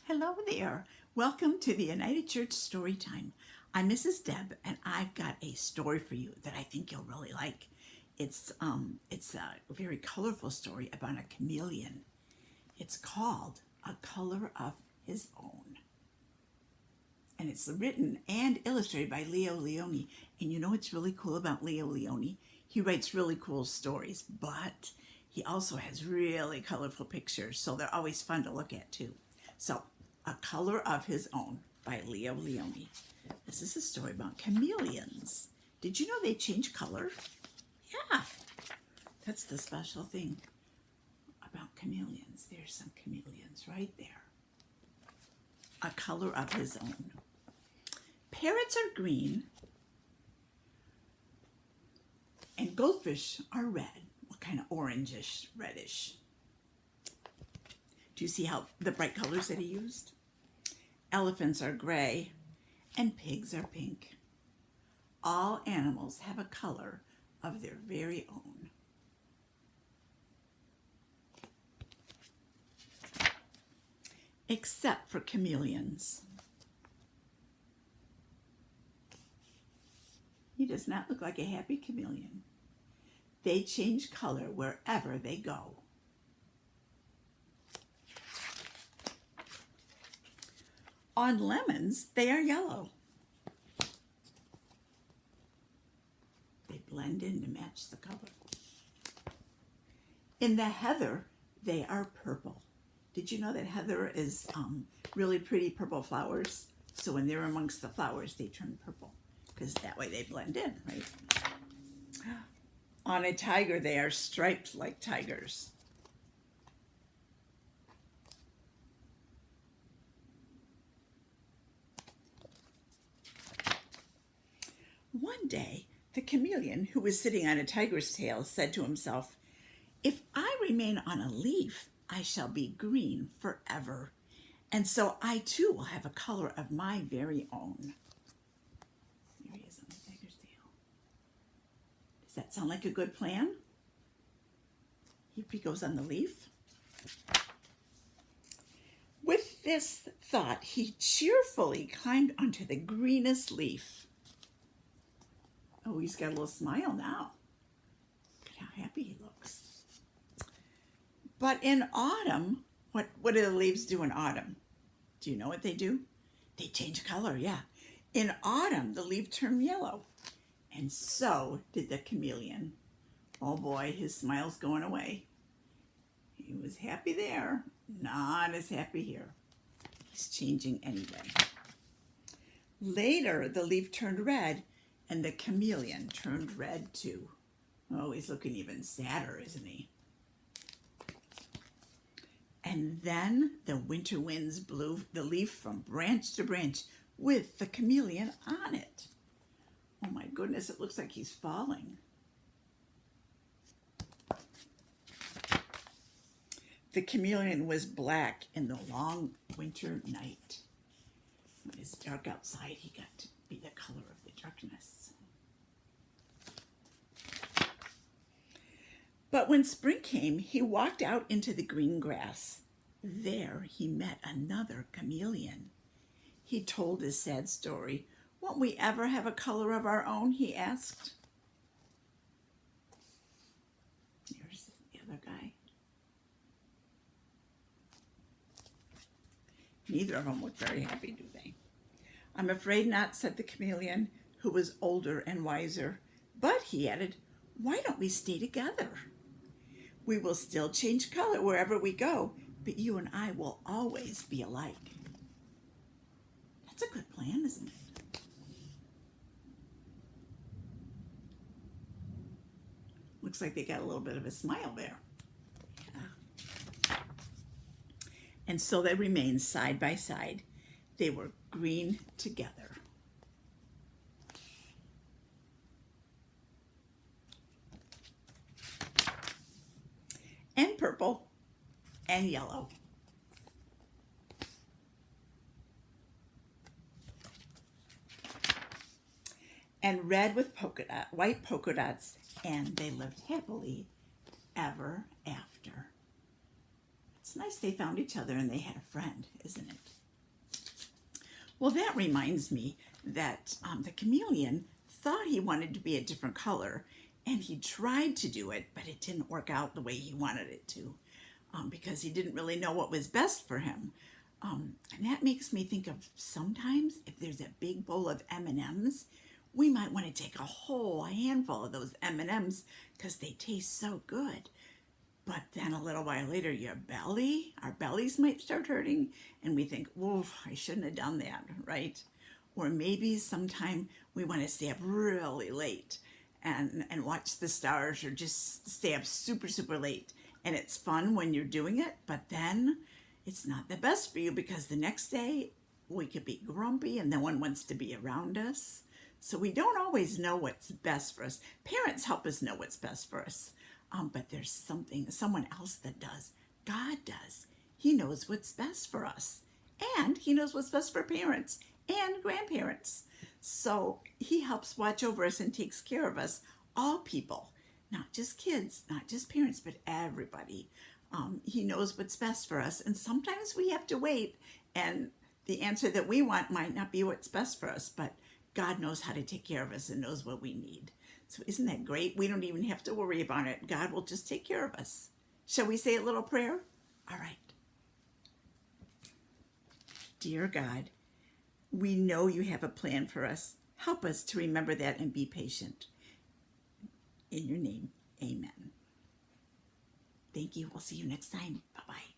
Hello there. Welcome to the United Church Storytime. I'm Mrs. Deb, and I've got a story for you that I think you'll really like. It's a very colorful story about a chameleon. It's called A Color of His Own. And it's written and illustrated by Lionni. And you know what's really cool about Lionni? He writes really cool stories, but he also has really colorful pictures, so they're always fun to look at too. So, A Color of His Own by Lionni. This is a story about chameleons. Did you know they change color? Yeah, that's the special thing about chameleons. There's some chameleons right there. A Color of His Own. Parrots are green and goldfish are red. What kind of orangish, reddish? Do you see how the bright colors that he used? Elephants are gray and pigs are pink. All animals have a color of their very own. Except for chameleons. He does not look like a happy chameleon. They change color wherever they go. On lemons, they are yellow. They blend in to match the color. In the heather, they are purple. Did you know that heather is really pretty purple flowers? So when they're amongst the flowers, they turn purple, because that way they blend in, right? On a tiger, they are striped like tigers. One day, the chameleon, who was sitting on a tiger's tail, said to himself, "If I remain on a leaf, I shall be green forever, and so I too will have a color of my very own." There he is on the tiger's tail. Does that sound like a good plan? He goes on the leaf. With this thought, he cheerfully climbed onto the greenest leaf. Oh, he's got a little smile now. Look at how happy he looks. But in autumn, what do the leaves do in autumn? Do you know what they do? They change color, yeah. In autumn, the leaf turned yellow. And so did the chameleon. Oh boy, his smile's going away. He was happy there, not as happy here. He's changing anyway. Later, the leaf turned red, and the chameleon turned red too. Oh, he's looking even sadder, isn't he? And then the winter winds blew the leaf from branch to branch with the chameleon on it. Oh my goodness, it looks like he's falling. The chameleon was black in the long winter night. When it's dark outside, he got to be the color of the darkness. But when spring came, he walked out into the green grass. There he met another chameleon. He told his sad story. "Won't we ever have a color of our own?" he asked. Here's the other guy. Neither of them look very happy, do they? "I'm afraid not," said the chameleon, who was older and wiser. "But," he added, "why don't we stay together? We will still change color wherever we go, but you and I will always be alike." That's a good plan, isn't it? Looks like they got a little bit of a smile there. Yeah. And so they remained side by side. They were green together. And purple and yellow. And red with white polka dots, and they lived happily ever after. It's nice they found each other and they had a friend, isn't it? Well, that reminds me that the chameleon thought he wanted to be a different color, and he tried to do it, but it didn't work out the way he wanted it to, because he didn't really know what was best for him. And that makes me think of sometimes if there's a big bowl of M&Ms, we might want to take a whole handful of those M&Ms because they taste so good. But then a little while later, our bellies might start hurting, and we think, whoa, I shouldn't have done that, right? Or maybe sometime we want to stay up really late and watch the stars, or just stay up super, super late. And it's fun when you're doing it, but then it's not the best for you because the next day we could be grumpy and no one wants to be around us. So we don't always know what's best for us. Parents help us know what's best for us. But there's someone else that does. God does. He knows what's best for us. And he knows what's best for parents and grandparents. So he helps watch over us and takes care of us, all people, not just kids, not just parents, but everybody. He knows what's best for us. And sometimes we have to wait, and the answer that we want might not be what's best for us, but God knows how to take care of us and knows what we need. So isn't that great? We don't even have to worry about it. God will just take care of us. Shall we say a little prayer? All right. Dear God, we know you have a plan for us. Help us to remember that and be patient. In your name, amen. Thank you. We'll see you next time. Bye-bye.